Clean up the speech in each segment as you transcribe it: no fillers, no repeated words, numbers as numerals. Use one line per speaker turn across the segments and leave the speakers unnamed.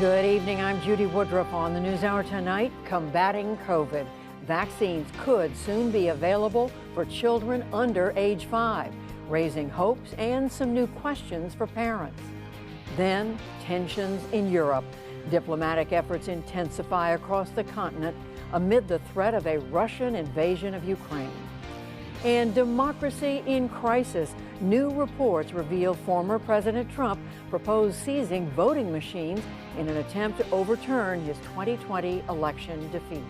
Good evening, I'm Judy Woodruff. On the NewsHour tonight, combating COVID. Vaccines could soon be available for children under age 5, raising hopes and some new questions for parents. Then, tensions in Europe. Diplomatic efforts intensify across the continent amid the threat of a Russian invasion of Ukraine. And democracy in crisis. New reports reveal former President Trump proposed seizing voting machines in an attempt to overturn his 2020 election defeat.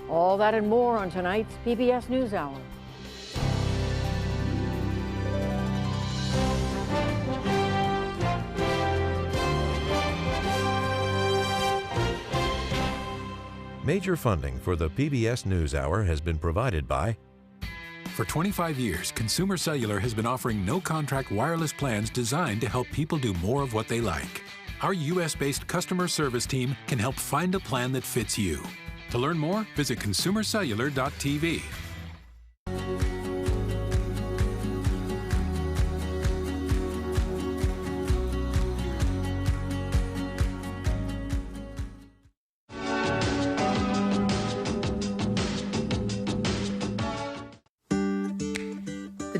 All that and more on tonight's PBS NewsHour.
Major funding for the PBS NewsHour has been provided by...
For 25 years, Consumer Cellular has been offering no-contract wireless plans designed to help people do more of what they like. Our U.S.-based customer service team can help find a plan that fits you. To learn more, visit consumercellular.tv.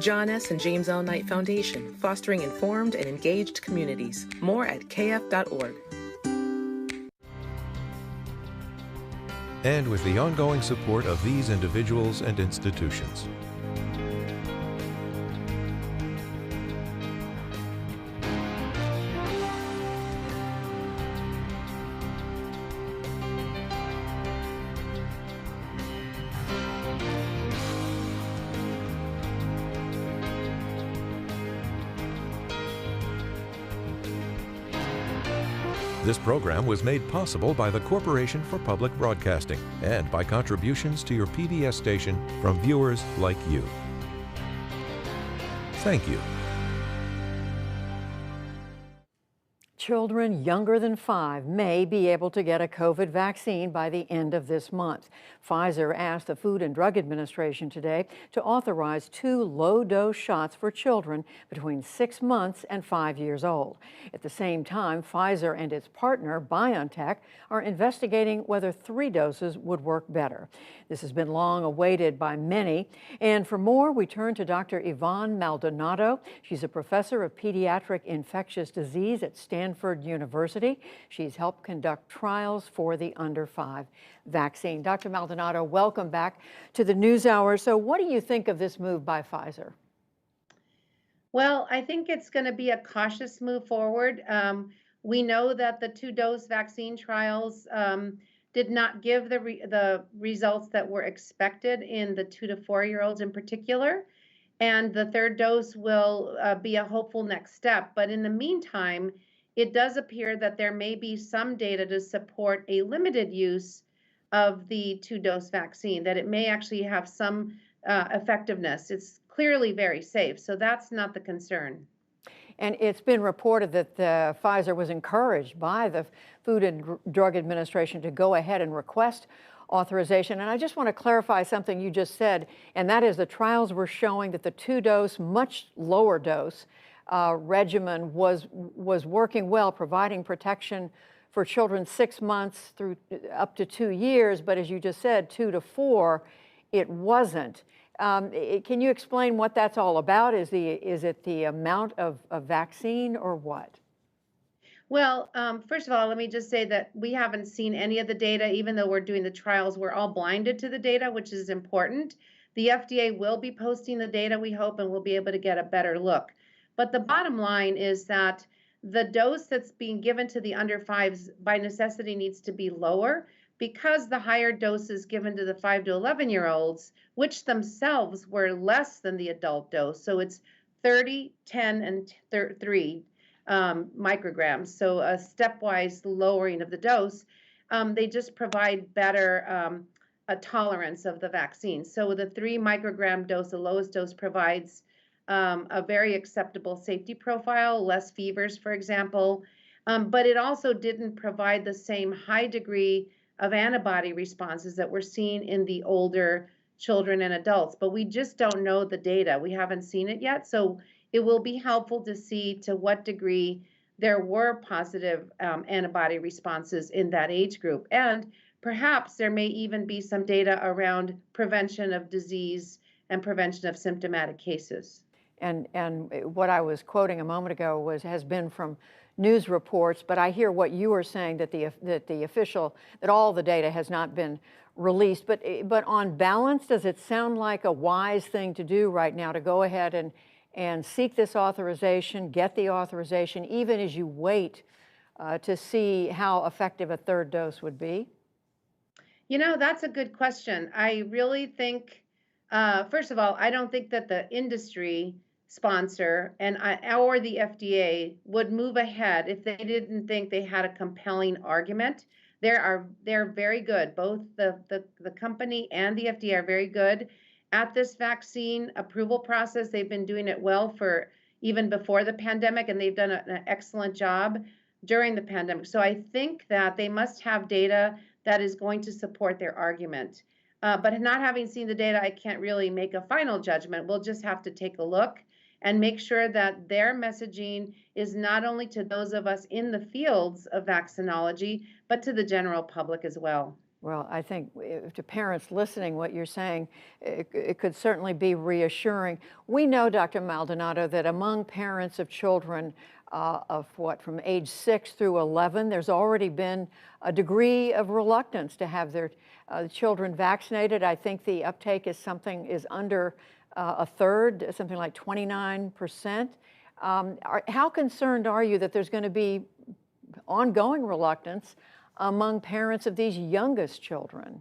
John S. and James L. Knight Foundation, fostering informed and engaged communities. More at kf.org.
And with the ongoing support of these individuals and institutions. This program was made possible by the Corporation for Public Broadcasting and by contributions to your PBS station from viewers like you. Thank you.
Children younger than 5 may be able to get a COVID vaccine by the end of this month. Pfizer asked the Food and Drug Administration today to authorize 2 low-dose shots for children between 6 months and 5 years old. At the same time, Pfizer and its partner, BioNTech, are investigating whether 3 doses would work better. This has been long awaited by many. And for more, we turn to Dr. Yvonne Maldonado. She's a professor of pediatric infectious disease at Stanford University. She's helped conduct trials for the under 5 vaccine. Dr. Maldonado, welcome back to the NewsHour. So what do you think of this move by Pfizer?
Well, I think it's going to be a cautious move forward. We know that the 2-dose vaccine trials did not give the results that were expected in the 2 to 4-year-olds in particular. And the 3rd dose will be a hopeful next step. But in the meantime, it does appear that there may be some data to support a limited use of the 2-dose vaccine, that it may actually have some effectiveness. It's clearly very safe, so that's not the concern.
And it's been reported that Pfizer was encouraged by the Food and Drug Administration to go ahead and request authorization. And I just want to clarify something you just said, and that is the trials were showing that the 2-dose, much lower dose regimen was working well, providing protection for children 6 months through up to 2 years. But as you just said, 2 to 4, it wasn't. Can you explain what that's all about? Is it the amount of vaccine or what?
Well, first of all, let me just say that we haven't seen any of the data. Even though we're doing the trials, we're all blinded to the data, which is important. The FDA will be posting the data, we hope, and we'll be able to get a better look. But the bottom line is that the dose that's being given to the under 5s by necessity needs to be lower, because the higher doses given to the 5 to 11-year-olds, which themselves were less than the adult dose, so it's 30, 10, and 3 micrograms, so a stepwise lowering of the dose, they just provide better a tolerance of the vaccine. So the 3 microgram dose, the lowest dose, provides a very acceptable safety profile, less fevers, for example, but it also didn't provide the same high degree of antibody responses that we're seeing in the older children and adults. But we just don't know the data. We haven't seen it yet. So it will be helpful to see to what degree there were positive antibody responses in that age group. And perhaps there may even be some data around prevention of disease and prevention of symptomatic cases.
And what I was quoting a moment ago has been from news reports, but I hear what you are saying, that that all the data has not been released. But on balance, does it sound like a wise thing to do right now to go ahead and seek this authorization, get the authorization, even as you wait to see how effective a third dose would be?
You know, that's a good question. I really think, first of all, I don't think that the industry sponsor or the FDA would move ahead if they didn't think they had a compelling argument. They're very good. Both the company and the FDA are very good at this vaccine approval process. They've been doing it well for even before the pandemic, and they've done an excellent job during the pandemic. So I think that they must have data that is going to support their argument. But not having seen the data, I can't really make a final judgment. We'll just have to take a look and make sure that their messaging is not only to those of us in the fields of vaccinology, but to the general public as well.
Well, I think to parents listening, what you're saying, it could certainly be reassuring. We know, Dr. Maldonado, that among parents of children from age 6 through 11, there's already been a degree of reluctance to have their children vaccinated. I think the uptake is under a third, something like 29%. How concerned are you that there's going to be ongoing reluctance among parents of these youngest children?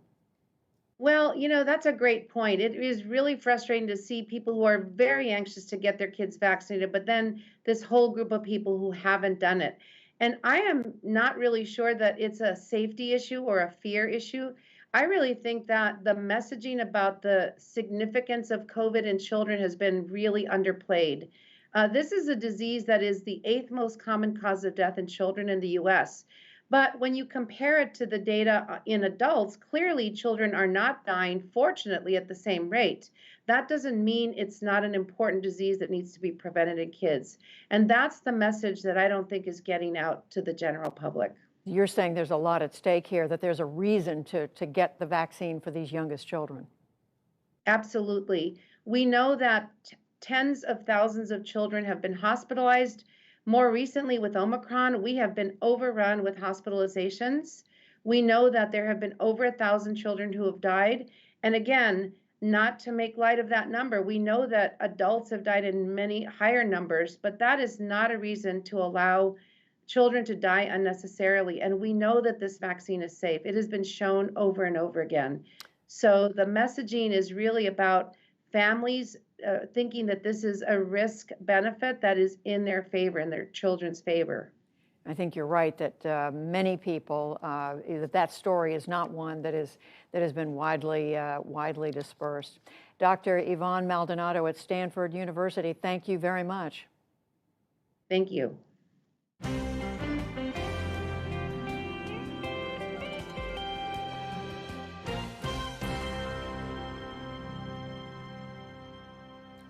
Well, you know, that's a great point. It is really frustrating to see people who are very anxious to get their kids vaccinated, but then this whole group of people who haven't done it. And I am not really sure that it's a safety issue or a fear issue. I really think that the messaging about the significance of COVID in children has been really underplayed. This is a disease that is the 8th most common cause of death in children in the US. But when you compare it to the data in adults, clearly children are not dying, fortunately, at the same rate. That doesn't mean it's not an important disease that needs to be prevented in kids. And that's the message that I don't think is getting out to the general public.
You're saying there's a lot at stake here, that there's a reason to get the vaccine for these youngest children.
Absolutely. We know that tens of thousands of children have been hospitalized. More recently with Omicron, we have been overrun with hospitalizations. We know that there have been over 1,000 children who have died. And again, not to make light of that number, we know that adults have died in many higher numbers, but that is not a reason to allow children to die unnecessarily. And we know that this vaccine is safe. It has been shown over and over again. So the messaging is really about families thinking that this is a risk benefit that is in their favor, in their children's favor.
I think you're right that many people, that story is not one that has been widely dispersed. Dr. Yvonne Maldonado at Stanford University, thank you very much.
Thank you.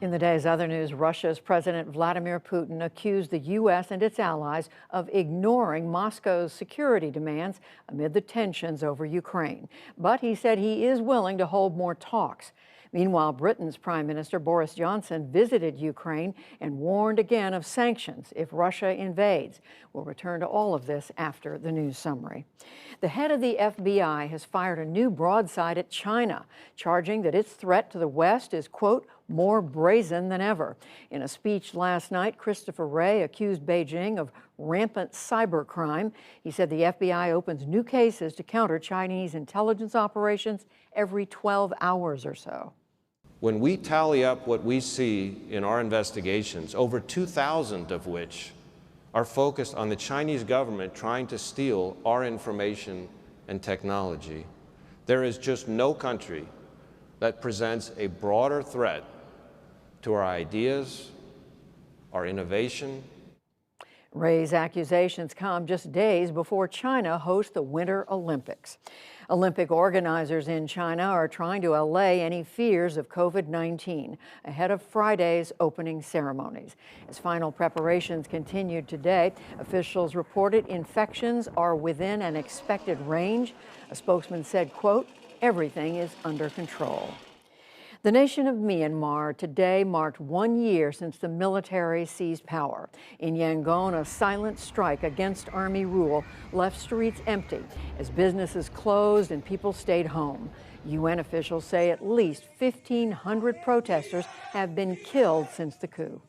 In the day's other news, Russia's President Vladimir Putin accused the U.S. and its allies of ignoring Moscow's security demands amid the tensions over Ukraine. But he said he is willing to hold more talks. Meanwhile, Britain's Prime Minister Boris Johnson visited Ukraine and warned again of sanctions if Russia invades. We'll return to all of this after the news summary. The head of the FBI has fired a new broadside at China, charging that its threat to the West is, quote, more brazen than ever. In a speech last night, Christopher Wray accused Beijing of rampant cybercrime. He said the FBI opens new cases to counter Chinese intelligence operations every 12 hours or so.
When we tally up what we see in our investigations, over 2,000 of which are focused on the Chinese government trying to steal our information and technology, there is just no country that presents a broader threat to our ideas, our innovation.
Ray's accusations come just days before China hosts the Winter Olympics. Olympic organizers in China are trying to allay any fears of COVID-19 ahead of Friday's opening ceremonies. As final preparations continued today, officials reported infections are within an expected range. A spokesman said, quote, "Everything is under control." The nation of Myanmar today marked 1 year since the military seized power. In Yangon, a silent strike against army rule left streets empty as businesses closed and people stayed home. UN officials say at least 1,500 protesters have been killed since the coup.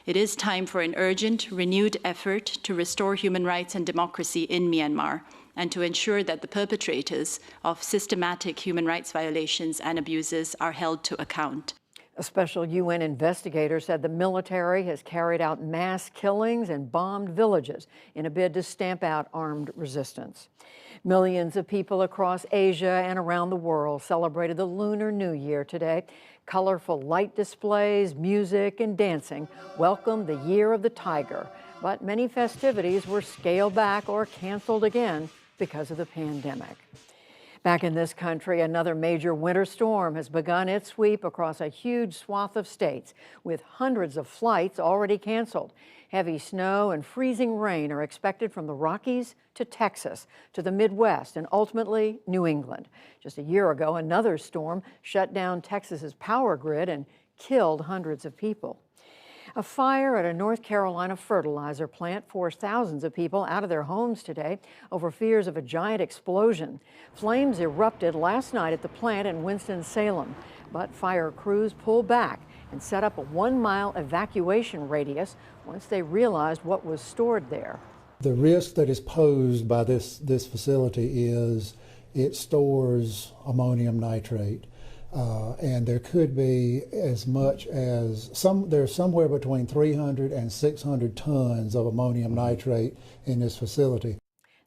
It is time for an urgent, renewed effort to restore human rights and democracy in Myanmar, and to ensure that the perpetrators of systematic human rights violations and abuses are held to account.
A special UN investigator said the military has carried out mass killings and bombed villages in a bid to stamp out armed resistance. Millions of people across Asia and around the world celebrated the Lunar New Year today. Colorful light displays, music, and dancing welcomed the Year of the Tiger, but many festivities were scaled back or canceled again because of the pandemic. Back in this country, another major winter storm has begun its sweep across a huge swath of states, with hundreds of flights already canceled. Heavy snow and freezing rain are expected from the Rockies to Texas, to the Midwest, and ultimately New England. Just a year ago, another storm shut down Texas's power grid and killed hundreds of people. A fire at a North Carolina fertilizer plant forced thousands of people out of their homes today over fears of a giant explosion. Flames erupted last night at the plant in Winston-Salem, but fire crews pulled back and set up a 1-mile evacuation radius once they realized what was stored there.
The risk that is posed by this facility is it stores ammonium nitrate. And there could be as much as there's somewhere between 300 and 600 tons of ammonium nitrate in this facility.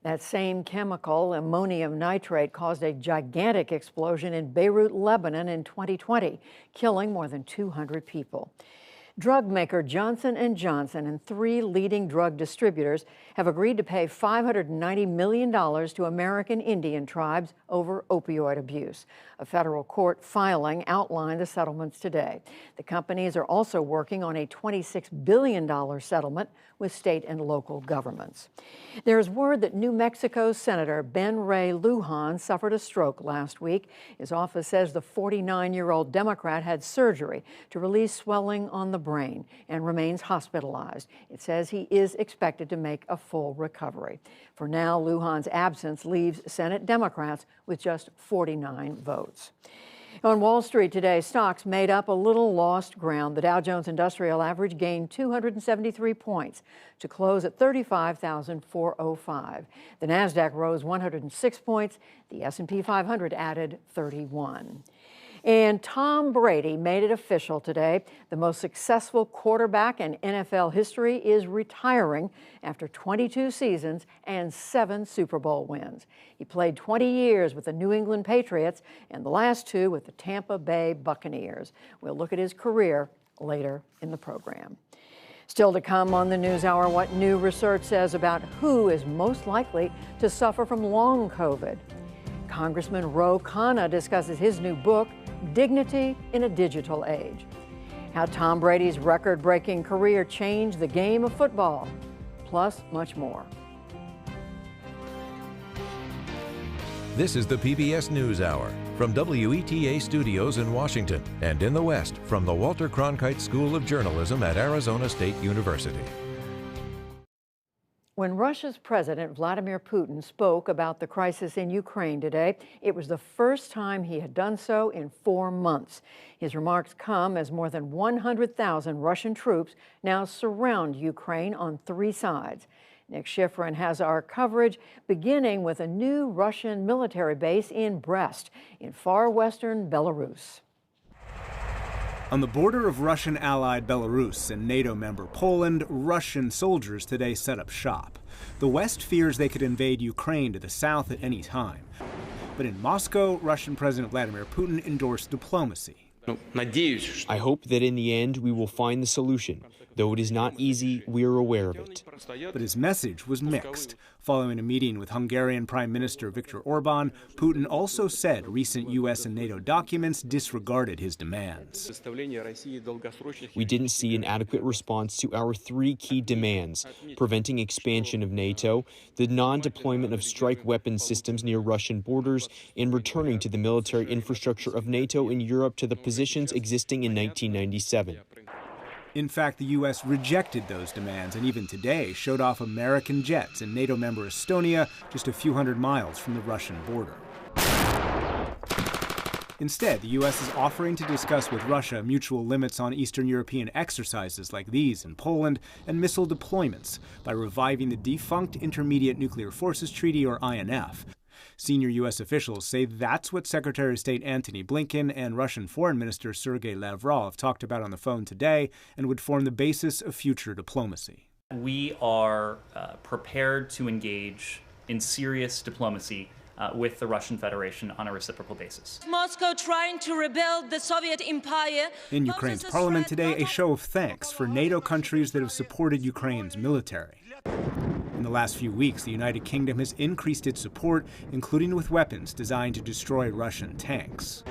That same chemical, ammonium nitrate, caused a gigantic explosion in Beirut, Lebanon in 2020, killing more than 200 people. Drug maker Johnson & Johnson and 3 leading drug distributors have agreed to pay $590 million to American Indian tribes over opioid abuse. A federal court filing outlined the settlements today. The companies are also working on a $26 billion settlement with state and local governments. There's word that New Mexico's Senator Ben Ray Lujan suffered a stroke last week. His office says the 49-year-old Democrat had surgery to release swelling on the brain and remains hospitalized. It says he is expected to make a full recovery. For now, Lujan's absence leaves Senate Democrats with just 49 votes. On Wall Street today, stocks made up a little lost ground. The Dow Jones Industrial Average gained 273 points to close at 35,405. The Nasdaq rose 106 points. The S&P 500 added 31. And Tom Brady made it official today. The most successful quarterback in NFL history is retiring after 22 seasons and 7 Super Bowl wins. He played 20 years with the New England Patriots and the last 2 with the Tampa Bay Buccaneers. We'll look at his career later in the program. Still to come on the NewsHour, what new research says about who is most likely to suffer from long COVID. Congressman Ro Khanna discusses his new book, Dignity in a Digital Age. How Tom Brady's record-breaking career changed the game of football, plus much more.
This is the PBS NewsHour from WETA Studios in Washington and in the West from the Walter Cronkite School of Journalism at Arizona State University.
When Russia's President Vladimir Putin spoke about the crisis in Ukraine today, it was the first time he had done so in 4 months. His remarks come as more than 100,000 Russian troops now surround Ukraine on 3 sides. Nick Schifrin has our coverage, beginning with a new Russian military base in Brest, in far western Belarus.
On the border of Russian-allied Belarus and NATO member Poland, Russian soldiers today set up shop. The West fears they could invade Ukraine to the south at any time. But in Moscow, Russian President Vladimir Putin endorsed diplomacy.
I hope that in the end we will find the solution. Though it is not easy, we are aware of it.
But his message was mixed. Following a meeting with Hungarian Prime Minister Viktor Orban, Putin also said recent U.S. and NATO documents disregarded his demands.
We didn't see an adequate response to our three key demands: preventing expansion of NATO, the non-deployment of strike weapon systems near Russian borders, and returning to the military infrastructure of NATO in Europe to the positions existing in 1997.
In fact, the U.S. rejected those demands and even today showed off American jets in NATO member Estonia just a few hundred miles from the Russian border. Instead, the U.S. is offering to discuss with Russia mutual limits on Eastern European exercises like these in Poland and missile deployments by reviving the defunct Intermediate Nuclear Forces Treaty, or INF. Senior U.S. officials say that's what Secretary of State Antony Blinken and Russian Foreign Minister Sergei Lavrov talked about on the phone today and would form the basis of future diplomacy.
We are prepared to engage in serious diplomacy with the Russian Federation on a reciprocal basis.
Moscow trying to rebuild the Soviet empire.
In Ukraine's parliament today, a show of thanks for NATO countries that have supported Ukraine's military. In the last few weeks, the United Kingdom has increased its support, including with weapons designed to destroy Russian tanks.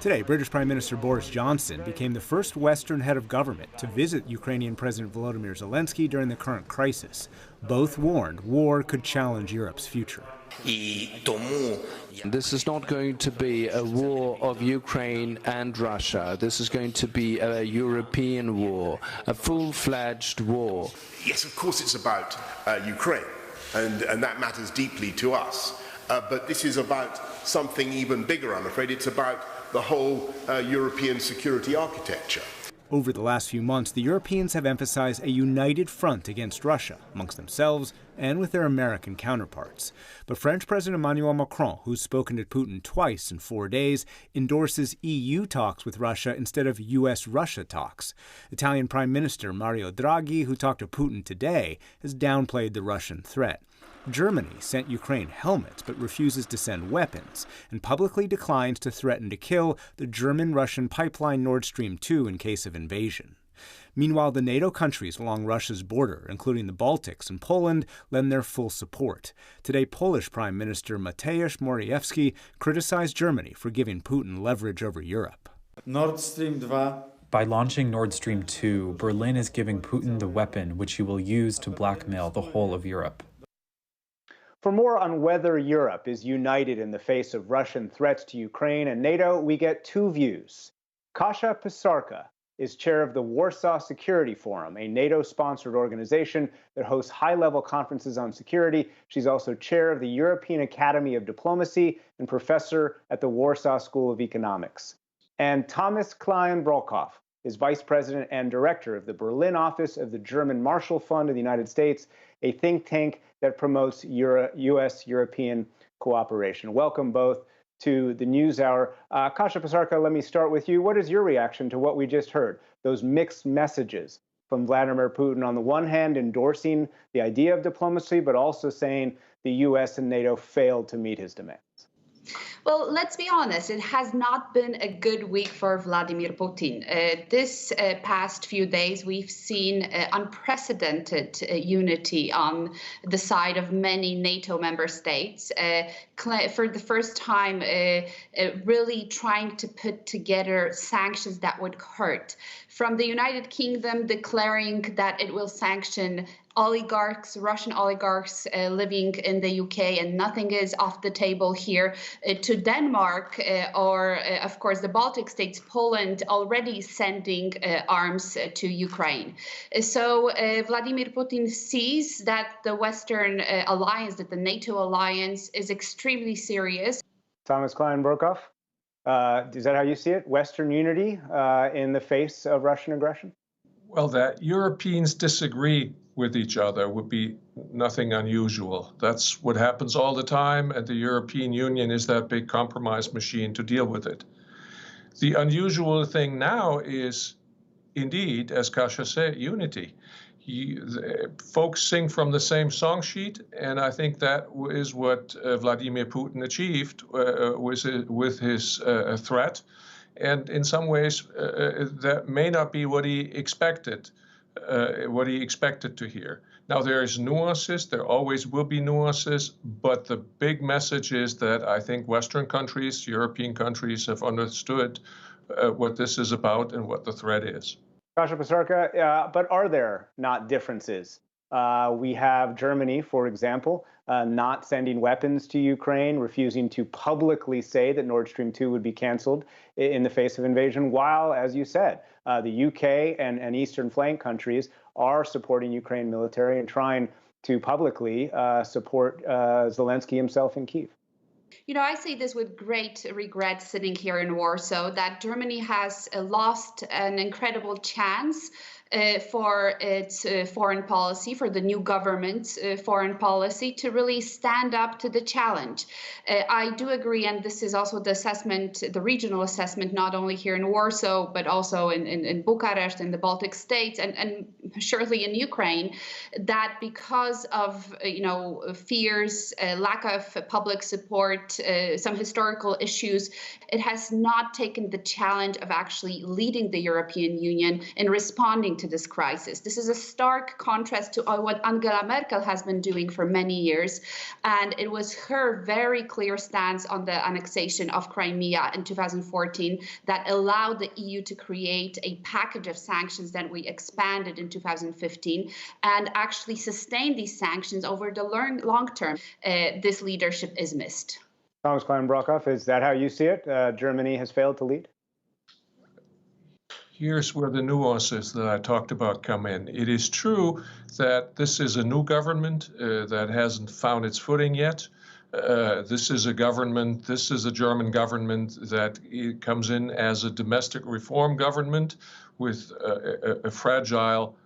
Today, British Prime Minister Boris Johnson became the first Western head of government to visit Ukrainian President Volodymyr Zelensky during the current crisis. Both warned war could challenge Europe's future.
This is not going to be a war of Ukraine and Russia. This is going to be a European war, a full-fledged war.
Yes, of course it's about Ukraine, and that matters deeply to us. But this is about something even bigger, I'm afraid. It's about the whole European security architecture.
Over the last few months, the Europeans have emphasized a united front against Russia, amongst themselves and with their American counterparts. But French President Emmanuel Macron, who's spoken to Putin twice in 4 days, endorses EU talks with Russia instead of U.S.-Russia talks. Italian Prime Minister Mario Draghi, who talked to Putin today, has downplayed the Russian threat. Germany sent Ukraine helmets but refuses to send weapons and publicly declines to threaten to kill the German-Russian pipeline Nord Stream 2 in case of invasion. Meanwhile, the NATO countries along Russia's border, including the Baltics and Poland, lend their full support. Today, Polish Prime Minister Mateusz Morawiecki criticized Germany for giving Putin leverage over Europe.
Nord Stream 2.
By launching Nord Stream 2, Berlin is giving Putin the weapon which he will use to blackmail the whole of Europe.
For more on whether Europe is united in the face of Russian threats to Ukraine and NATO, we get two views. Kasia Pysarka is chair of the Warsaw Security Forum, a NATO-sponsored organization that hosts high-level conferences on security. She's also chair of the European Academy of Diplomacy and professor at the Warsaw School of Economics. And Thomas Klein-Brockhoff is vice president and director of the Berlin office of the German Marshall Fund of the United States, a think tank that promotes U.S.-European cooperation. Welcome both to the NewsHour. Kasia Pysarka, let me start with you. What is your reaction to what we just heard? Those mixed messages from Vladimir Putin, on the one hand endorsing the idea of diplomacy, but also saying the U.S. and NATO failed to meet his demands.
Well, let's be honest, it has not been a good week for Vladimir Putin. This past few days, we've seen unprecedented unity on the side of many NATO member states. For the first time, really trying to put together sanctions that would hurt. From the United Kingdom declaring that it will sanction oligarchs, Russian oligarchs living in the UK, and nothing is off the table here, to Denmark or, of course, the Baltic states, Poland, already sending arms to Ukraine. So Vladimir Putin sees that the Western alliance, that the NATO alliance is extremely serious.
Thomas Klein-Brockhoff, is that how you see it? Western unity in the face of Russian aggression?
Well, that Europeans disagree with each other would be nothing unusual. That's what happens all the time, and the European Union is that big compromise machine to deal with it. The unusual thing now is, indeed, as Kasia said, unity. Folks sing from the same song sheet, and I think that is what Vladimir Putin achieved with his threat. And in some ways, that may not be what he expected to hear. Now, there's nuances. There always will be nuances. But the big message is that I think Western countries, European countries, have understood what this is about and what the threat is.
Kasia Psarka, but are there not differences? We have Germany, for example, not sending weapons to Ukraine, refusing to publicly say that Nord Stream 2 would be canceled in the face of invasion, while, as you said, the UK and Eastern flank countries are supporting Ukraine military and trying to publicly support Zelensky himself in Kyiv.
You know, I say this with great regret sitting here in Warsaw, that Germany has lost an incredible chance for its foreign policy, for the new government's foreign policy, to really stand up to the challenge. I do agree, and this is also the assessment, the regional assessment, not only here in Warsaw, but also in Bucharest, in the Baltic states, and surely in Ukraine, that because of fears, lack of public support, some historical issues, it has not taken the challenge of actually leading the European Union in responding to this crisis. This is a stark contrast to what Angela Merkel has been doing for many years. And it was her very clear stance on the annexation of Crimea in 2014 that allowed the EU to create a package of sanctions that we expanded in 2015 and actually sustain these sanctions over the long term. This leadership is missed.
Thomas Klein-Brockhoff, is that how you see it? Germany has failed to lead?
Here's where the nuances that I talked about come in. It is true that this is a new government that hasn't found its footing yet. This is a German government that comes in as a domestic reform government with a fragile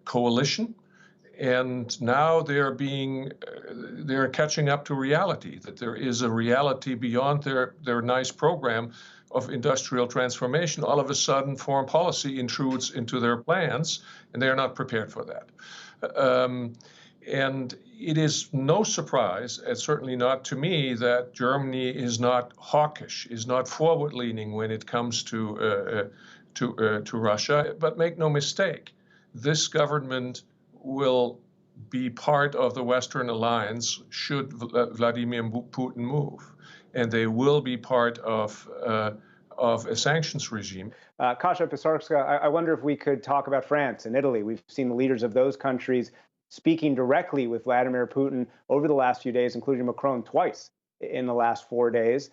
coalition. And now they're catching up to reality, that there is a reality beyond their nice program of industrial transformation. All of a sudden, foreign policy intrudes into their plans, and they are not prepared for that. And it is no surprise, and certainly not to me, that Germany is not hawkish, is not forward-leaning when it comes to Russia. But make no mistake, this government will be part of the Western alliance should Vladimir Putin move, and they will be part of a sanctions regime.
Kasia Psarka, I wonder if we could talk about France and Italy. We've seen the leaders of those countries speaking directly with Vladimir Putin over the last few days, including Macron twice in the last 4 days.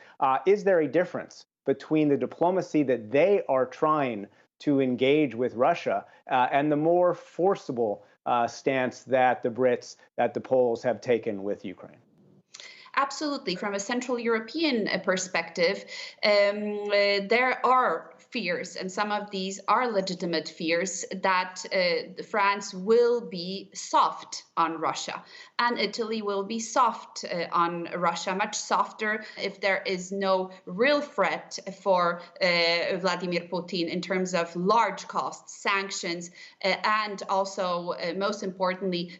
Is there a difference between the diplomacy that they are trying to engage with Russia and the more forcible stance that the Brits, that the Poles have taken with Ukraine?
Absolutely. From a Central European perspective, there are fears, and some of these are legitimate fears, that France will be soft on Russia and Italy will be soft on Russia, much softer if there is no real threat for Vladimir Putin in terms of large costs, sanctions, and also, most importantly,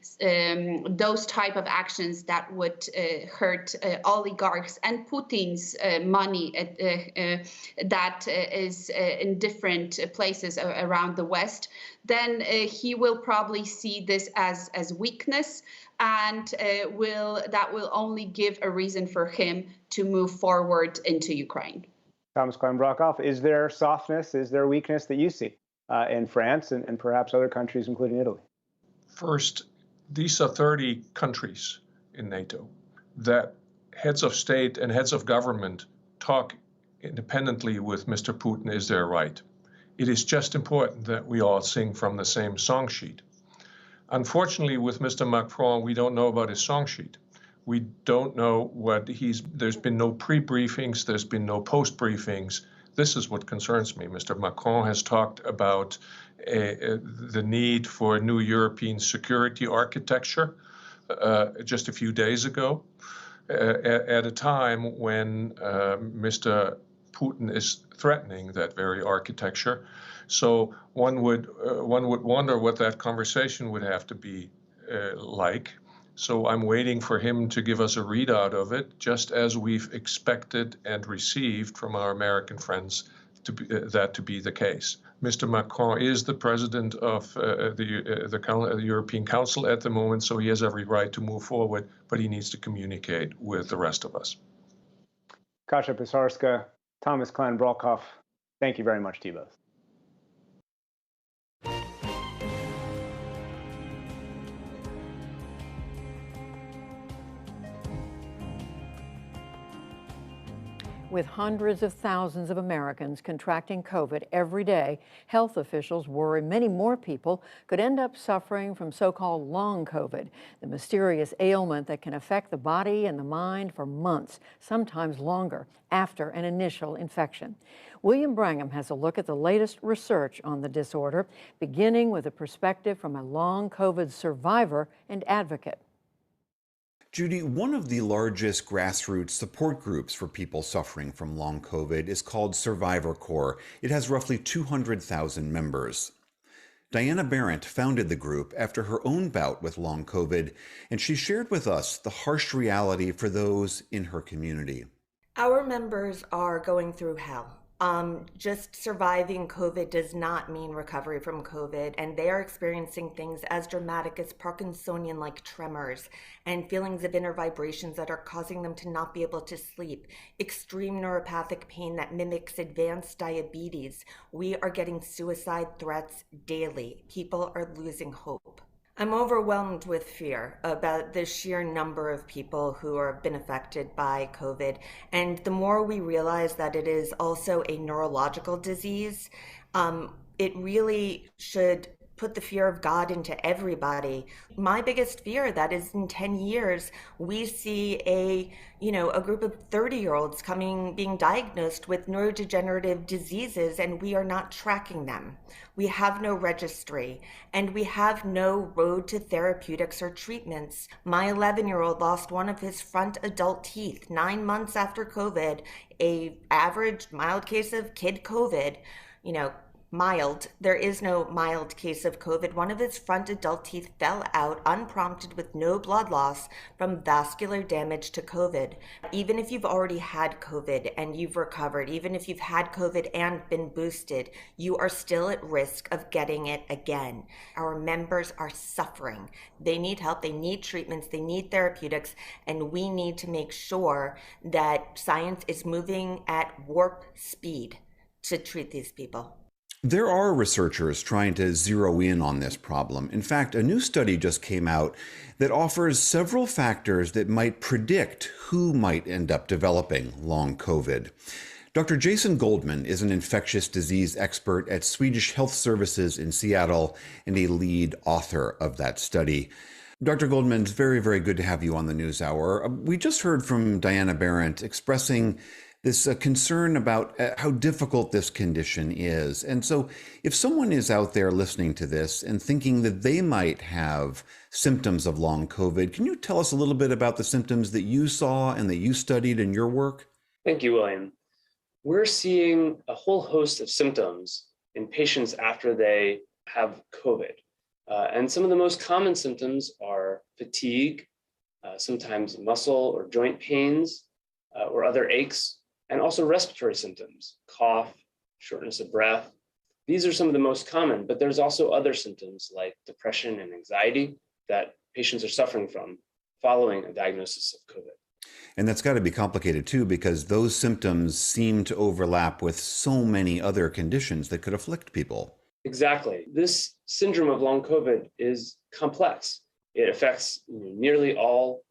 those type of actions that would hurt oligarchs and Putin's money that is in different places around the West, then he will probably see this as weakness, and that will only give a reason for him to move forward into Ukraine.
Thomas Klein-Brockhoff, is there softness, is there weakness that you see in France and perhaps other countries, including Italy?
First, these are 30 countries in NATO that heads of state and heads of government talk independently with Mr. Putin is their right. It is just important that we all sing from the same song sheet. Unfortunately, with Mr. Macron, we don't know about his song sheet. We don't know there's been no pre-briefings, there's been no post-briefings. This is what concerns me. Mr. Macron has talked about the need for a new European security architecture just a few days ago, at a time when Mr. Putin is threatening that very architecture. So one would wonder what that conversation would have to be like. So I'm waiting for him to give us a readout of it, just as we've expected and received from our American friends that to be the case. Mr. Macron is the president of the European Council at the moment, so he has every right to move forward, but he needs to communicate with the rest of us.
Kasia Pisarska, Thomas Klein-Brolkoff, thank you very much to you both.
With hundreds of thousands of Americans contracting COVID every day, health officials worry many more people could end up suffering from so-called long COVID, the mysterious ailment that can affect the body and the mind for months, sometimes longer, after an initial infection. William Brangham has a look at the latest research on the disorder, beginning with a perspective from a long COVID survivor and advocate.
Judy, one of the largest grassroots support groups for people suffering from long COVID is called Survivor Corps. It has roughly 200,000 members. Diana Barrett founded the group after her own bout with long COVID, and she shared with us the harsh reality for those in her community.
Our members are going through hell. Just surviving COVID does not mean recovery from COVID, and they are experiencing things as dramatic as Parkinsonian-like tremors and feelings of inner vibrations that are causing them to not be able to sleep, extreme neuropathic pain that mimics advanced diabetes. We are getting suicide threats daily. People are losing hope. I'm overwhelmed with fear about the sheer number of people who have been affected by COVID. And the more we realize that it is also a neurological disease, it really should put the fear of God into everybody. My biggest fear that is in 10 years, we see a group of 30-year-olds being diagnosed with neurodegenerative diseases, and we are not tracking them. We have no registry, and we have no road to therapeutics or treatments. My 11-year-old lost one of his front adult teeth 9 months after COVID, a average mild case of kid COVID, mild. There is no mild case of COVID. One of his front adult teeth fell out unprompted with no blood loss from vascular damage to COVID. Even if you've already had COVID and you've recovered, even if you've had COVID and been boosted, you are still at risk of getting it again. Our members are suffering. They need help, they need treatments, they need therapeutics, and we need to make sure that science is moving at warp speed to treat these people.
There are researchers trying to zero in on this problem. In fact, a new study just came out that offers several factors that might predict who might end up developing long COVID. Dr. Jason Goldman is an infectious disease expert at Swedish Health Services in Seattle and a lead author of that study. Dr. Goldman, it's very, very good to have you on the NewsHour. We just heard from Diana Barrett expressing this concern about how difficult this condition is. And so if someone is out there listening to this and thinking that they might have symptoms of long COVID, can you tell us a little bit about the symptoms that you saw and that you studied in your work?
Thank you, William. We're seeing a whole host of symptoms in patients after they have COVID. And some of the most common symptoms are fatigue, sometimes muscle or joint pains, or other aches, and also respiratory symptoms, cough, shortness of breath. These are some of the most common, but there's also other symptoms like depression and anxiety that patients are suffering from following a diagnosis of COVID.
And that's got to be complicated too, because those symptoms seem to overlap with so many other conditions that could afflict people.
Exactly. This syndrome of long COVID is complex. It affects nearly all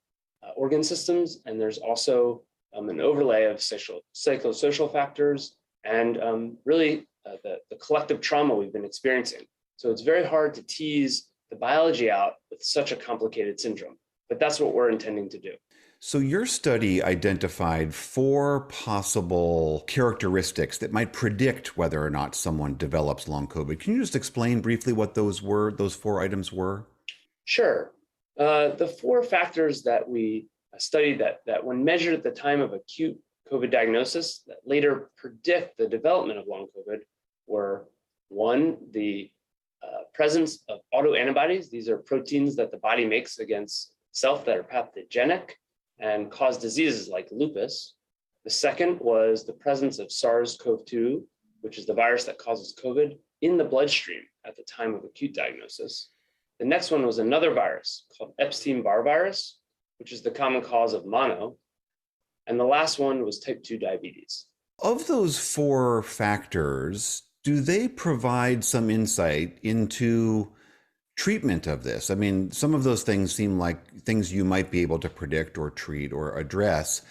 organ systems, and there's also an overlay of psychosocial factors and really the collective trauma we've been experiencing. So it's very hard to tease the biology out with such a complicated syndrome, but that's what we're intending to do.
So your study identified 4 possible characteristics that might predict whether or not someone develops long COVID. Can you just explain briefly what those 4 items were?
Sure. The 4 factors that we studied that when measured at the time of acute COVID diagnosis that later predict the development of long COVID were 1, the presence of autoantibodies. These are proteins that the body makes against itself that are pathogenic and cause diseases like lupus. The second was the presence of SARS-CoV-2, which is the virus that causes COVID, in the bloodstream at the time of acute diagnosis. The next one was another virus called Epstein-Barr virus, which is the common cause of mono. And the last one was type 2 diabetes.
Of those 4 factors, do they provide some insight into treatment of this? I mean, some of those things seem like things you might be able to predict or treat or address.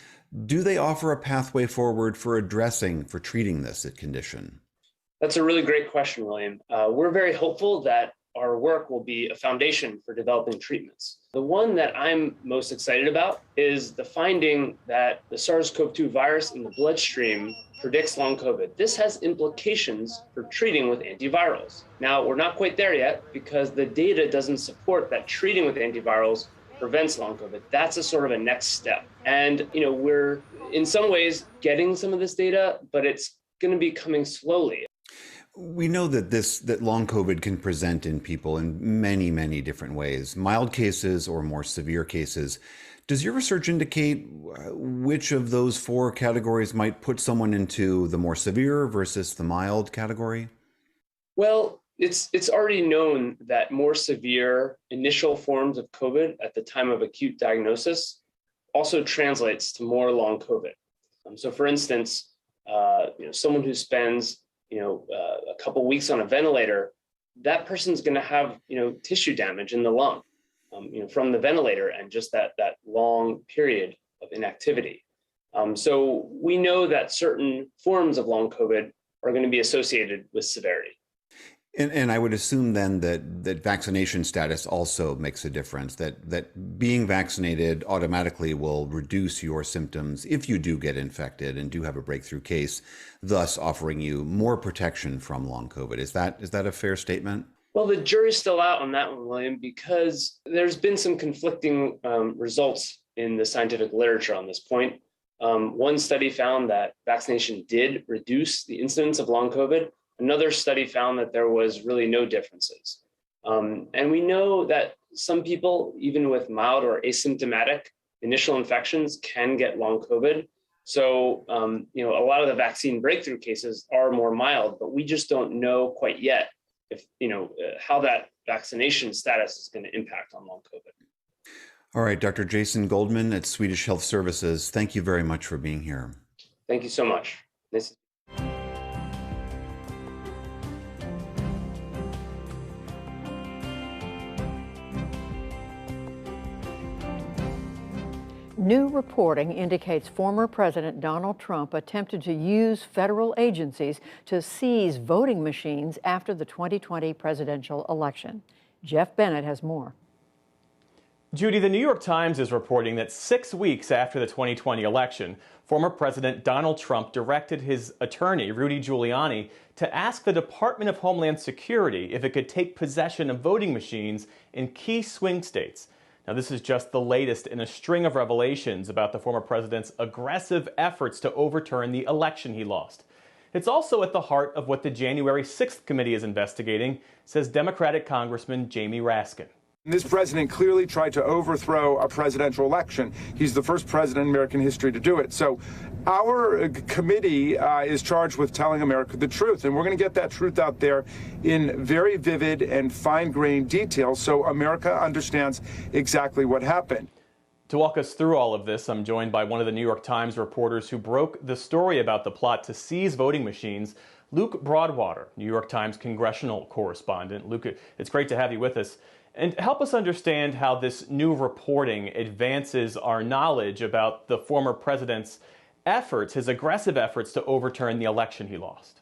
Do they offer a pathway forward for treating this condition?
That's a really great question, William. We're very hopeful that our work will be a foundation for developing treatments. The one that I'm most excited about is the finding that the SARS-CoV-2 virus in the bloodstream predicts long COVID. This has implications for treating with antivirals. Now, we're not quite there yet because the data doesn't support that treating with antivirals prevents long COVID. That's a sort of a next step. And, we're in some ways getting some of this data, but it's going to be coming slowly.
We know that long COVID can present in people in many, many different ways, mild cases or more severe cases. Does your research indicate which of those 4 categories might put someone into the more severe versus the mild category?
Well, it's already known that more severe initial forms of COVID at the time of acute diagnosis also translates to more long COVID. So for instance, someone who spends a couple weeks on a ventilator, that person's going to have, tissue damage in the lung, from the ventilator and just that long period of inactivity. So we know that certain forms of long COVID are going to be associated with severity.
And I would assume then that vaccination status also makes a difference, that being vaccinated automatically will reduce your symptoms if you do get infected and do have a breakthrough case, thus offering you more protection from long COVID. Is that a fair statement?
Well, the jury's still out on that one, William, because there's been some conflicting results in the scientific literature on this point. One study found that vaccination did reduce the incidence of long COVID. Another study found that there was really no differences. And we know that some people, even with mild or asymptomatic initial infections, can get long COVID. So, a lot of the vaccine breakthrough cases are more mild, but we just don't know quite yet if, how that vaccination status is going to impact on long COVID.
All right, Dr. Jason Goldman at Swedish Health Services, thank you very much for being here.
Thank you so much.
New reporting indicates former President Donald Trump attempted to use federal agencies to seize voting machines after the 2020 presidential election. Jeff Bennett has more.
Judy, the New York Times is reporting that 6 weeks after the 2020 election, former President Donald Trump directed his attorney, Rudy Giuliani, to ask the Department of Homeland Security if it could take possession of voting machines in key swing states. Now, this is just the latest in a string of revelations about the former president's aggressive efforts to overturn the election he lost. It's also at the heart of what the January 6th committee is investigating, says Democratic Congressman Jamie Raskin.
This president clearly tried to overthrow a presidential election. He's the first president in American history to do it. So our committee is charged with telling America the truth, and we're going to get that truth out there in very vivid and fine-grained detail so America understands exactly what happened.
To walk us through all of this, I'm joined by one of the New York Times reporters who broke the story about the plot to seize voting machines, Luke Broadwater, New York Times congressional correspondent. Luke, it's great to have you with us. And help us understand how this new reporting advances our knowledge about the former president's efforts, his aggressive efforts to overturn the election he lost.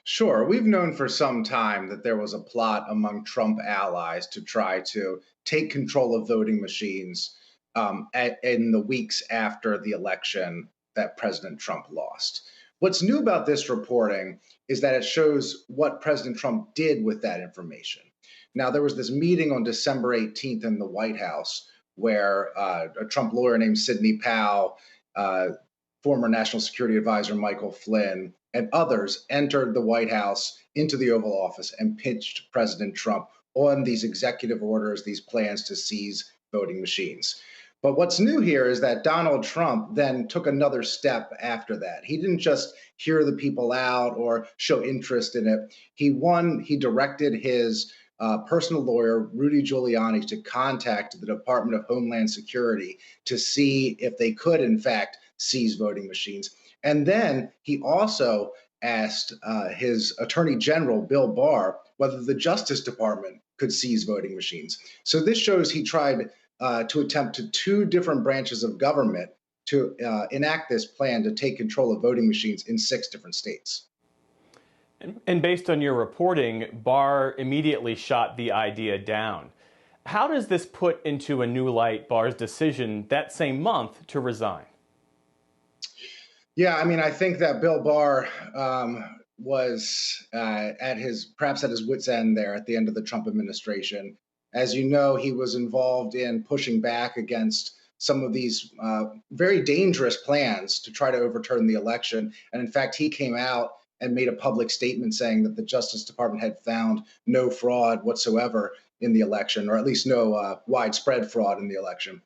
Sure. We've known for some time that there was a plot among Trump allies to try to take control of voting machines in the weeks after the election that President Trump lost. What's new about this reporting is that it shows what President Trump did with that information. Now, there was this meeting on December 18th in the White House where a Trump lawyer named Sidney Powell, former National Security Advisor Michael Flynn, and others entered the White House into the Oval Office and pitched President Trump on these executive orders, these plans to seize voting machines. But what's new here is that Donald Trump then took another step after that. He didn't just hear the people out or show interest in it. He directed his personal lawyer, Rudy Giuliani, to contact the Department of Homeland Security to see if they could, in fact, seize voting machines. And then he also asked his Attorney General, Bill Barr, whether the Justice Department could seize voting machines. So this shows he tried to attempt to two different branches of government to enact this plan to take control of voting machines in 6 different states.
And based on your reporting, Barr immediately shot the idea down. How does this put into a new light Barr's decision that same month to resign?
Yeah, I mean, I think that Bill Barr was perhaps at his wit's end there at the end of the Trump administration. As you know, he was involved in pushing back against some of these very dangerous plans to try to overturn the election. And in fact, he came out and made a public statement saying that the Justice Department had found no fraud whatsoever in the election, or at least no widespread fraud in the election.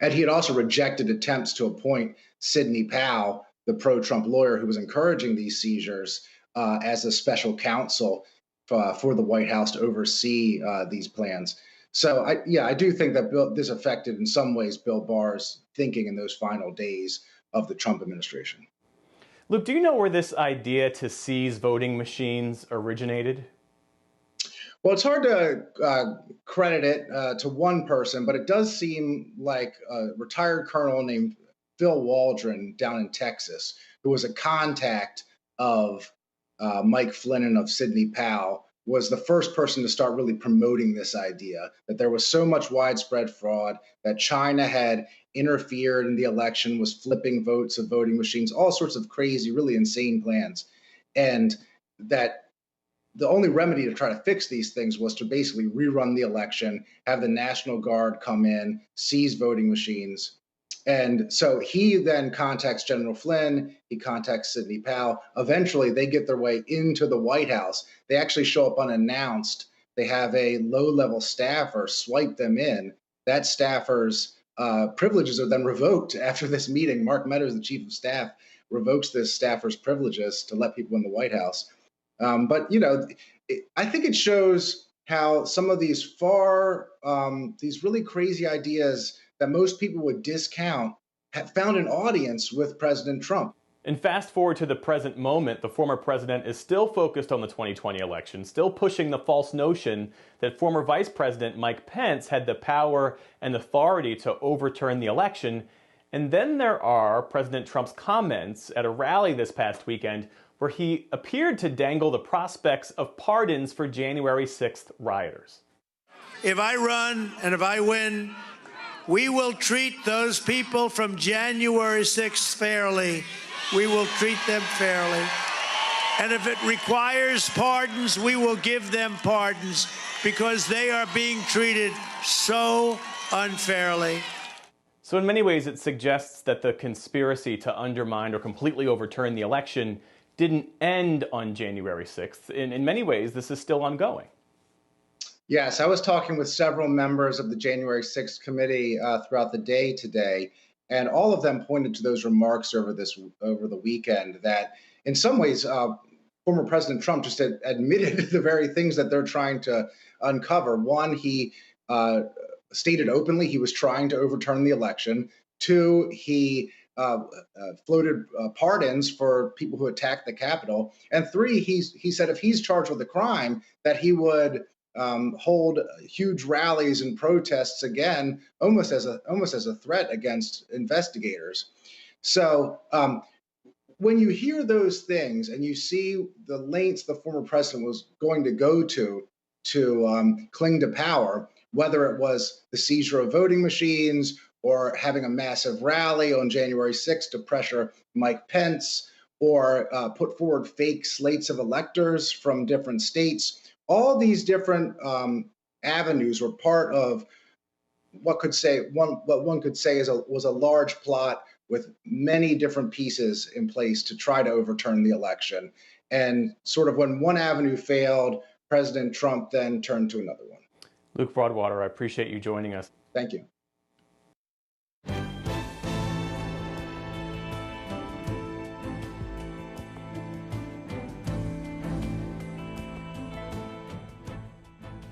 And he had also rejected attempts to appoint Sidney Powell, the pro-Trump lawyer who was encouraging these seizures, as a special counsel for the White House to oversee these plans. So, I do think that this affected in some ways Bill Barr's thinking in those final days of the Trump administration.
Luke, do you know where this idea to seize voting machines originated?
Well, it's hard to credit it to one person, but it does seem like a retired colonel named Phil Waldron down in Texas, who was a contact of Mike Flynn and of Sidney Powell, was the first person to start really promoting this idea that there was so much widespread fraud, that China had interfered in the election, was flipping votes of voting machines, all sorts of crazy, really insane plans. And that the only remedy to try to fix these things was to basically rerun the election, have the National Guard come in, seize voting machines. And so he then contacts General Flynn, he contacts Sidney Powell. Eventually, they get their way into the White House. They actually show up unannounced. They have a low-level staffer swipe them in. That staffer's privileges are then revoked after this meeting. Mark Meadows, the chief of staff, revokes this staffer's privileges to let people in the White House. But, you know, I think it shows how some of these these really crazy ideas that most people would discount have found an audience with President Trump.
And fast forward to the present moment, the former president is still focused on the 2020 election, still pushing the false notion that former Vice President Mike Pence had the power and authority to overturn the election. And then there are President Trump's comments at a rally this past weekend where he appeared to dangle the prospects of pardons for January 6th rioters.
If I run and if I win, we will treat those people from January 6th fairly. We will treat them fairly. And if it requires pardons, we will give them pardons because they are being treated so unfairly.
So in many ways, it suggests that the conspiracy to undermine or completely overturn the election didn't end on January 6th. In many ways, this is still ongoing.
Yes, I was talking with several members of the January 6th committee throughout the day today, and all of them pointed to those remarks over the weekend that in some ways, former President Trump just admitted the very things that they're trying to uncover. One, he stated openly he was trying to overturn the election. Two, he floated pardons for people who attacked the Capitol. And three, he said if he's charged with a crime, that he would hold huge rallies and protests again, almost as a threat against investigators. So when you hear those things and you see the lengths the former president was going to go to cling to power, whether it was the seizure of voting machines or having a massive rally on January 6th to pressure Mike Pence, or put forward fake slates of electors from different states, all these different avenues were part of what one could say was a large plot with many different pieces in place to try to overturn the election. And sort of when one avenue failed, President Trump then turned to another one.
Luke Broadwater, I appreciate you joining us.
Thank you.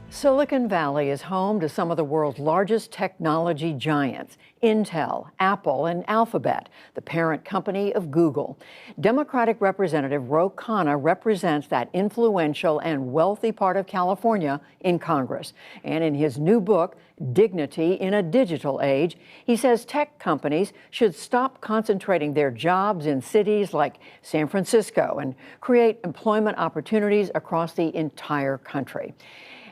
Silicon Valley is home to some of the world's largest technology giants, Intel, Apple, and Alphabet, the parent company of Google. Democratic Representative Ro Khanna represents that influential and wealthy part of California in Congress. And in his new book, Dignity in a Digital Age, he says tech companies should stop concentrating their jobs in cities like San Francisco and create employment opportunities across the entire country.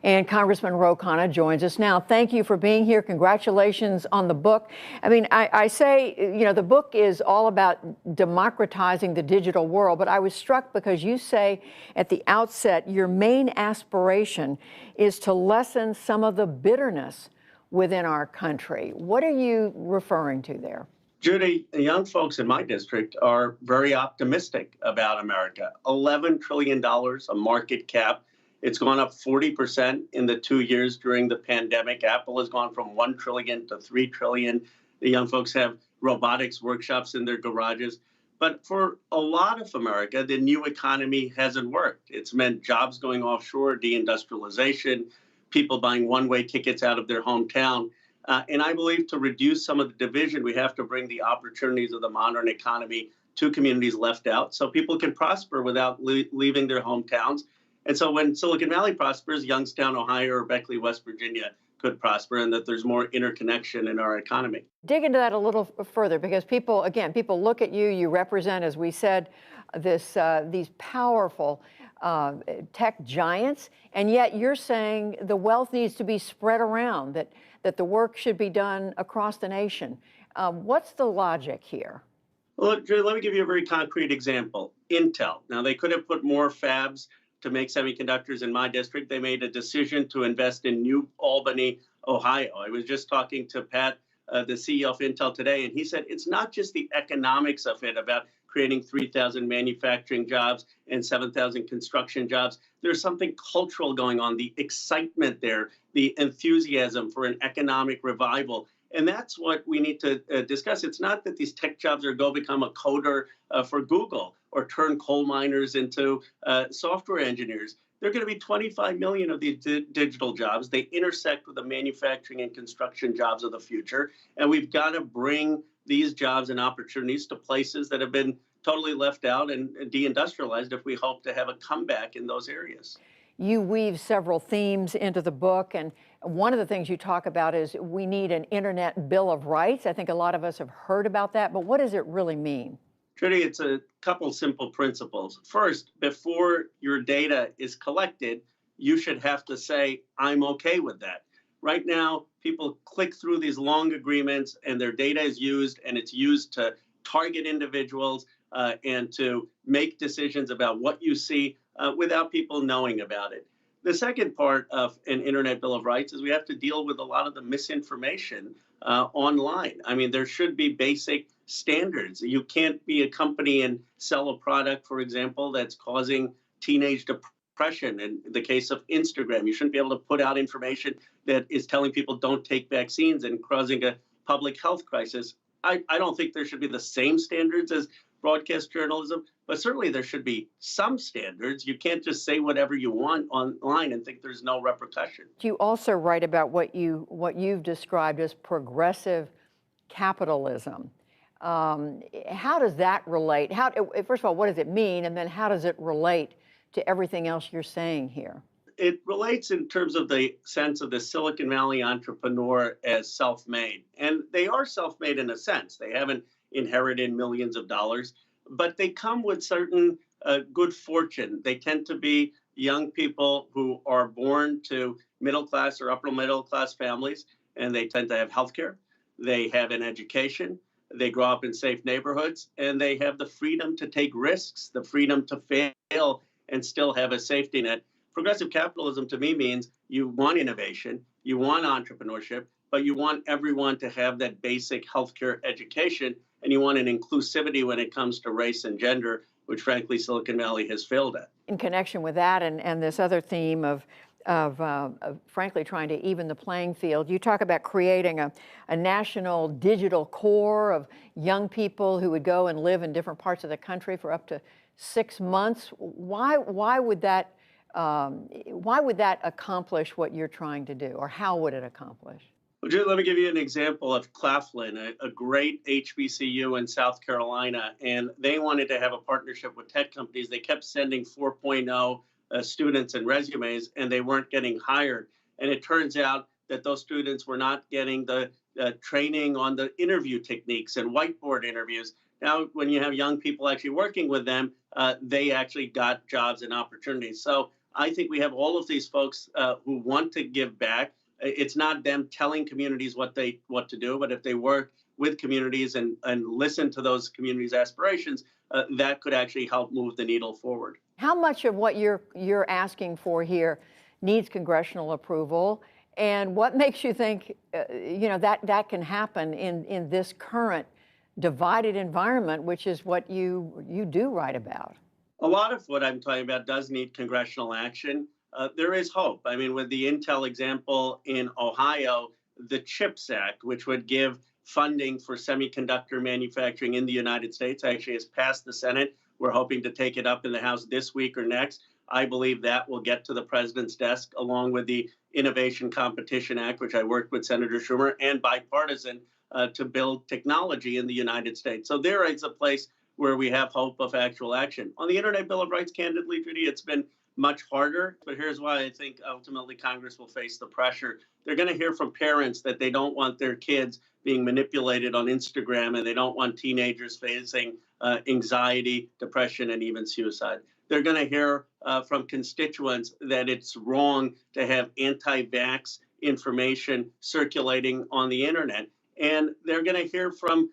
And Congressman Ro Khanna joins us now. Thank you for being here. Congratulations on the book. I mean, I say, you know, the book is all about democratizing the digital world, but I was struck because you say at the outset your main aspiration is to lessen some of the bitterness within our country. What are you referring to there?
Judy, the young folks in my district are very optimistic about America. $11 trillion, a market cap. It's gone up 40% in the 2 years during the pandemic. Apple has gone from 1 trillion to 3 trillion. The young folks have robotics workshops in their garages. But for a lot of America, the new economy hasn't worked. It's meant jobs going offshore, deindustrialization, people buying one-way tickets out of their hometown. And I believe to reduce some of the division, we have to bring the opportunities of the modern economy to communities left out so people can prosper without leaving their hometowns. And so when Silicon Valley prospers, Youngstown, Ohio, or Beckley, West Virginia could prosper, and that there's more interconnection in our economy.
Dig into that a little further, because people look at you, you represent, as we said, these powerful tech giants, and yet you're saying the wealth needs to be spread around, that the work should be done across the nation. What's the logic here?
Well, Julie, let me give you a very concrete example. Intel. Now, they could have put more fabs to make semiconductors in my district. They made a decision to invest in New Albany, Ohio. I was just talking to Pat, the CEO of Intel today, and he said it's not just the economics of it about creating 3,000 manufacturing jobs and 7,000 construction jobs. There's something cultural going on, the excitement there, the enthusiasm for an economic revival. And that's what we need to discuss. It's not that these tech jobs are go become a coder for Google or turn coal miners into software engineers. There are going to be 25 million of these digital jobs. They intersect with the manufacturing and construction jobs of the future. And we've got to bring these jobs and opportunities to places that have been totally left out and deindustrialized if we hope to have a comeback in those areas.
You weave several themes into the book, and one of the things you talk about is we need an Internet Bill of Rights. I think a lot of us have heard about that, but what does it really mean?
Trudy, it's a couple simple principles. First, before your data is collected, you should have to say, I'm okay with that. Right now, people click through these long agreements and their data is used, and it's used to target individuals and to make decisions about what you see without people knowing about it. The second part of an Internet Bill of Rights is we have to deal with a lot of the misinformation online. I mean, there should be basic standards. You can't be a company and sell a product, for example, that's causing teenage depression. In the case of Instagram, you shouldn't be able to put out information that is telling people don't take vaccines and causing a public health crisis. I don't think there should be the same standards as broadcast journalism, but certainly there should be some standards. You can't just say whatever you want online and think there's no repercussion.
You also write about what you've described as progressive capitalism. How does that relate? First of all, what does it mean? And then how does it relate to everything else you're saying here?
It relates in terms of the sense of the Silicon Valley entrepreneur as self-made. And they are self-made in a sense. They haven't inherited millions of dollars, but they come with certain good fortune. They tend to be young people who are born to middle class or upper middle class families, and they tend to have healthcare. They have an education. They grow up in safe neighborhoods, and they have the freedom to take risks, the freedom to fail and still have a safety net. Progressive capitalism to me means you want innovation, you want entrepreneurship, but you want everyone to have that basic healthcare education, and you want an inclusivity when it comes to race and gender, which frankly Silicon Valley has failed at.
In connection with that and this other theme of frankly, trying to even the playing field. You talk about creating a national digital core of young people who would go and live in different parts of the country for up to 6 months. Why would that accomplish what you're trying to do, or how would it accomplish?
Well, let me give you an example of Claflin, a great HBCU in South Carolina, and they wanted to have a partnership with tech companies. They kept sending 4.0 students and resumes, and they weren't getting hired. And it turns out that those students were not getting the training on the interview techniques and whiteboard interviews. Now, when you have young people actually working with them, they actually got jobs and opportunities. So I think we have all of these folks who want to give back. It's not them telling communities what to do, but if they work with communities and listen to those communities' aspirations, that could actually help move the needle forward.
How much of what you're asking for here needs congressional approval, and what makes you think that can happen in this current divided environment, which is what you do write about?
A lot of what I'm talking about does need congressional action. There is hope. I mean, with the Intel example in Ohio, the CHIPS Act, which would give funding for semiconductor manufacturing in the United States, actually has passed the Senate. We're hoping to take it up in the House this week or next. I believe that will get to the president's desk, along with the Innovation Competition Act, which I worked with Senator Schumer, and bipartisan to build technology in the United States. So there is a place where we have hope of actual action. On the Internet Bill of Rights, candidly, Judy, it's been much harder, but here's why I think ultimately Congress will face the pressure. They're going to hear from parents that they don't want their kids being manipulated on Instagram, and they don't want teenagers facing anxiety, depression, and even suicide. They're going to hear from constituents that it's wrong to have anti-vax information circulating on the internet. And they're going to hear from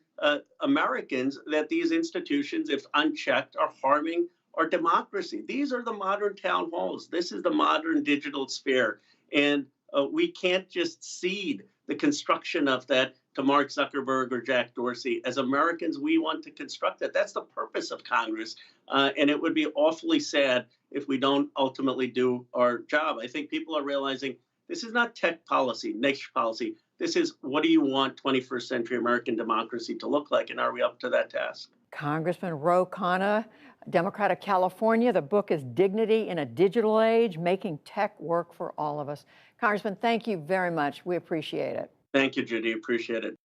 Americans that these institutions, if unchecked, are harming our democracy. These are the modern town halls. This is the modern digital sphere. And we can't just cede the construction of that to Mark Zuckerberg or Jack Dorsey. As Americans, we want to construct that. That's the purpose of Congress. And it would be awfully sad if we don't ultimately do our job. I think people are realizing this is not tech policy, niche policy. This is, what do you want 21st century American democracy to look like? And are we up to that task?
Congressman Ro Khanna, Democrat of California. The book is Dignity in a Digital Age, Making Tech Work for All of Us. Congressman, thank you very much. We appreciate it.
Thank you, Judy. Appreciate it.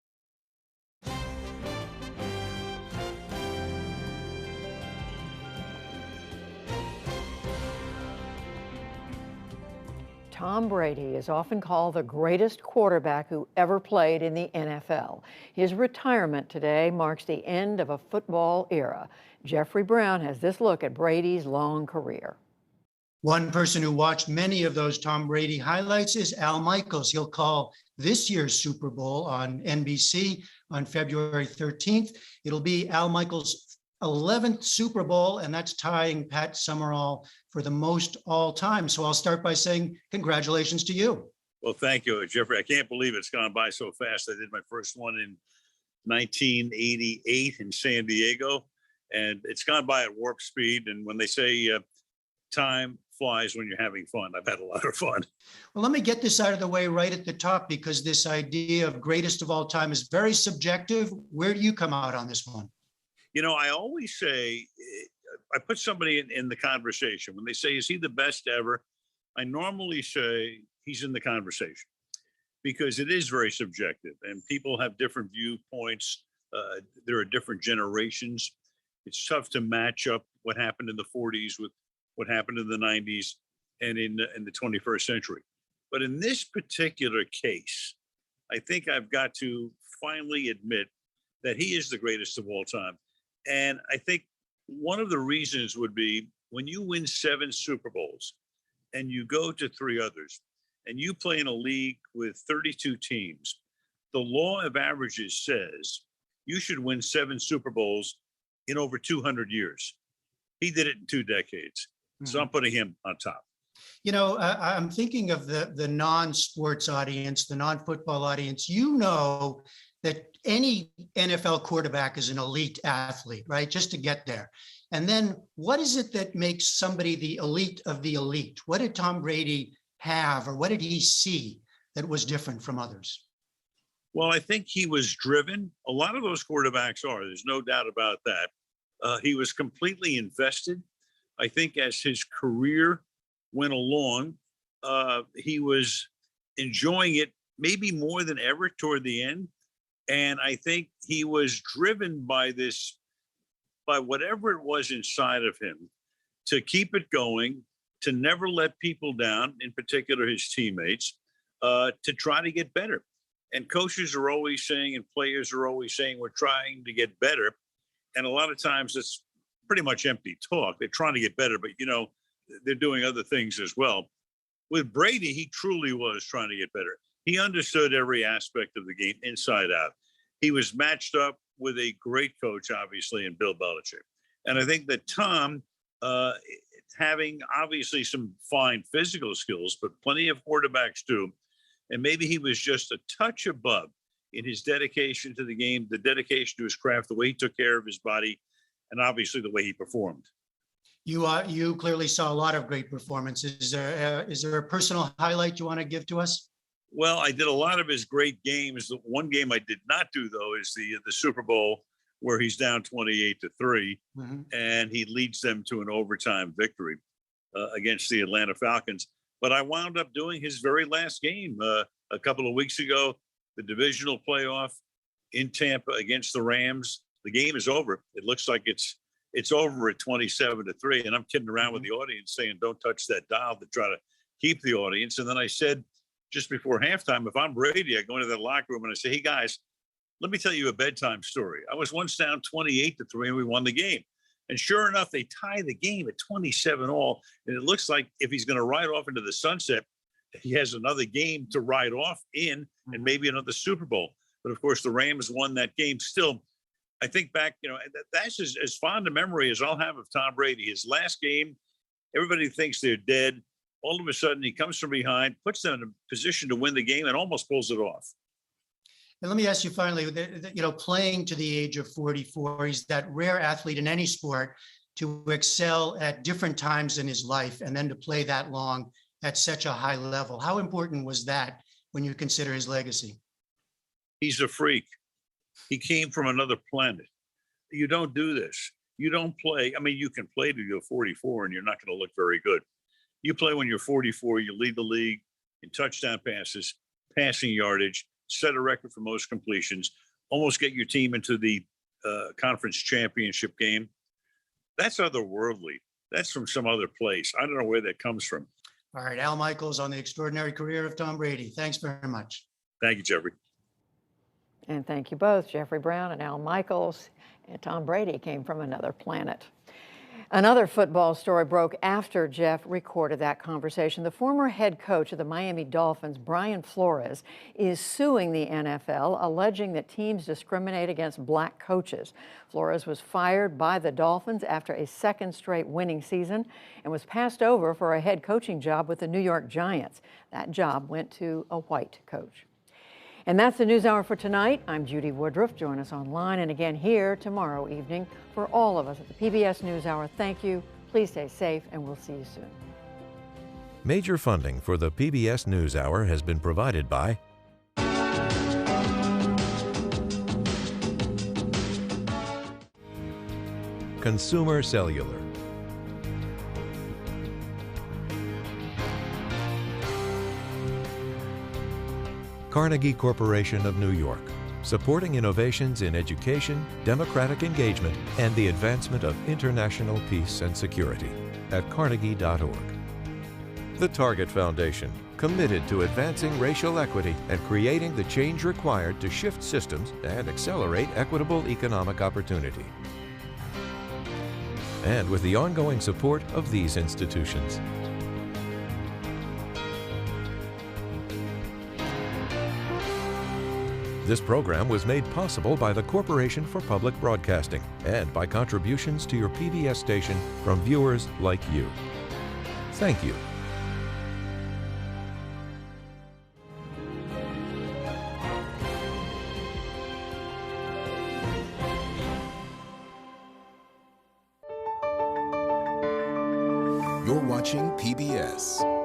Tom Brady is often called the greatest quarterback who ever played in the NFL. His retirement today marks the end of a football era. Jeffrey Brown has this look at Brady's long career.
One person who watched many of those Tom Brady highlights is Al Michaels. He'll call this year's Super Bowl on NBC on February 13th. It'll be Al Michaels' 11th Super Bowl, and that's tying Pat Summerall for the most all time. So I'll start by saying congratulations to you.
Well, thank you, Jeffrey. I can't believe it's gone by so fast. I did my first one in 1988 in San Diego, and it's gone by at warp speed. And when they say time flies when you're having fun, I've had a lot of fun.
Well, let me get this out of the way right at the top, because this idea of greatest of all time is very subjective. Where do you come out on this one?
You know, I always say, I put somebody in the conversation. When they say, is he the best ever? I normally say he's in the conversation, because it is very subjective and people have different viewpoints. There are different generations. It's tough to match up what happened in the 40s with what happened in the 90s and in the 21st century. But in this particular case, I think I've got to finally admit that he is the greatest of all time. And I think one of the reasons would be when you win 7 Super Bowls and you go to 3 others and you play in a league with 32 teams, the law of averages says you should win 7 Super Bowls in over 200 years. He did it in 2 decades. So I'm putting him on top.
You know, I'm thinking of the non-sports audience, the non-football audience. You know that any NFL quarterback is an elite athlete, right? Just to get there. And then what is it that makes somebody the elite of the elite? What did Tom Brady have, or what did he see that was different from others?
Well, I think he was driven. A lot of those quarterbacks are. There's no doubt about that. He was completely invested. I think as his career went along, he was enjoying it maybe more than ever toward the end. And I think he was driven by whatever it was inside of him to keep it going, to never let people down, in particular his teammates, to try to get better. And coaches are always saying, and players are always saying, we're trying to get better. And a lot of times it's pretty much empty talk. They're trying to get better, but they're doing other things as well. With Brady, he truly was trying to get better. He understood every aspect of the game inside out. He was matched up with a great coach, obviously, in Bill Belichick. And I think that Tom, having obviously some fine physical skills, but plenty of quarterbacks do, and maybe he was just a touch above in his dedication to the game, the dedication to his craft, the way he took care of his body, and obviously the way he performed.
You clearly saw a lot of great performances. Is there a personal highlight you want to give to us?
Well, I did a lot of his great games. The one game I did not do, though, is the Super Bowl where he's down 28-3, and he leads them to an overtime victory against the Atlanta Falcons. But I wound up doing his very last game a couple of weeks ago, the divisional playoff in Tampa against the Rams. The game is over. It looks like it's over at 27-3, and I'm kidding around with the audience saying, don't touch that dial, to try to keep the audience. And then I said, just before halftime, if I'm Brady, I go into the locker room and I say, hey guys, let me tell you a bedtime story. I was once down 28-3 and we won the game. And sure enough, they tie the game at 27-all. And it looks like if he's going to ride off into the sunset, he has another game to ride off in and maybe another Super Bowl. But of course, the Rams won that game. Still, I think back, that's as fond a memory as I'll have of Tom Brady. His last game, everybody thinks they're dead. All of a sudden, he comes from behind, puts them in a position to win the game, and almost pulls it off.
And let me ask you finally, playing to the age of 44, he's that rare athlete in any sport to excel at different times in his life and then to play that long at such a high level. How important was that when you consider his legacy?
He's a freak. He came from another planet. You don't do this. You don't play. I mean, you can play till you're 44 and you're not going to look very good. You play when you're 44, you lead the league in touchdown passes, passing yardage, set a record for most completions, almost get your team into the conference championship game. That's otherworldly. That's from some other place. I don't know where that comes from.
All right, Al Michaels on the extraordinary career of Tom Brady. Thanks very much.
Thank you, Jeffrey.
And thank you both, Jeffrey Brown and Al Michaels. And Tom Brady came from another planet. Another football story broke after Jeff recorded that conversation. The former head coach of the Miami Dolphins, Brian Flores, is suing the NFL, alleging that teams discriminate against black coaches. Flores was fired by the Dolphins after a second straight winning season and was passed over for a head coaching job with the New York Giants. That job went to a white coach. And that's the NewsHour for tonight. I'm Judy Woodruff. Join us online and again here tomorrow evening. For all of us at the PBS NewsHour, thank you. Please stay safe, and we'll see you soon.
Major funding for the PBS NewsHour has been provided by Consumer Cellular, Carnegie Corporation of New York, supporting innovations in education, democratic engagement, and the advancement of international peace and security at carnegie.org. The Target Foundation, committed to advancing racial equity and creating the change required to shift systems and accelerate equitable economic opportunity. And with the ongoing support of these institutions. This program was made possible by the Corporation for Public Broadcasting and by contributions to your PBS station from viewers like you. Thank you.
You're watching PBS.